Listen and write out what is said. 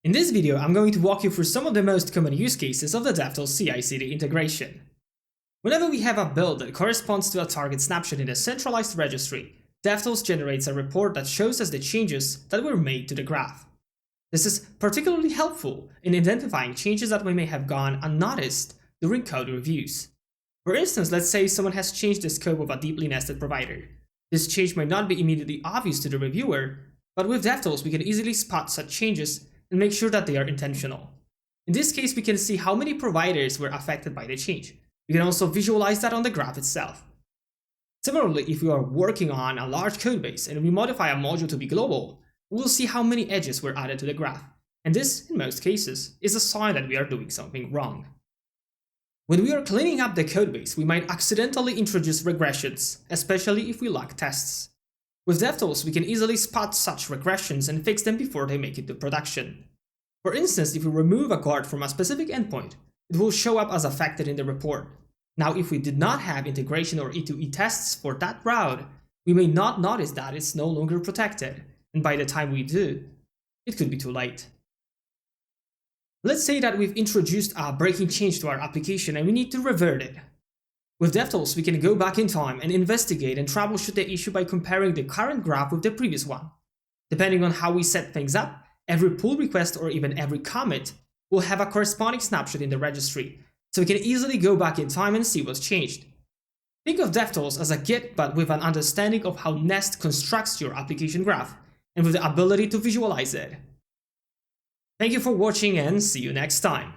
In this video, I'm going to walk you through some of the most common use cases of the Devtools CI/CD integration. Whenever we have a build that corresponds to a target snapshot in a centralized registry, Devtools generates a report that shows us the changes that were made to the graph. This is particularly helpful in identifying changes that we may have gone unnoticed during code reviews. For instance, let's say someone has changed the scope of a deeply nested provider. This change might not be immediately obvious to the reviewer, but with Devtools we can easily spot such changes and make sure that they are intentional. In this case, we can see how many providers were affected by the change. We can also visualize that on the graph itself. Similarly, if we are working on a large codebase and we modify a module to be global, we'll see how many edges were added to the graph. And this, in most cases, is a sign that we are doing something wrong. When we are cleaning up the codebase, we might accidentally introduce regressions, especially if we lack tests. With Devtools, we can easily spot such regressions and fix them before they make it to production. For instance, if we remove a guard from a specific endpoint, it will show up as affected in the report. Now, if we did not have integration or E2E tests for that route, we may not notice that it's no longer protected, and by the time we do, it could be too late. Let's say that we've introduced a breaking change to our application and we need to revert it. With Devtools, we can go back in time and investigate and troubleshoot the issue by comparing the current graph with the previous one. Depending on how we set things up, every pull request or even every commit will have a corresponding snapshot in the registry, so we can easily go back in time and see what's changed. Think of Devtools as a Git, but with an understanding of how Nest constructs your application graph, and with the ability to visualize it. Thank you for watching and see you next time.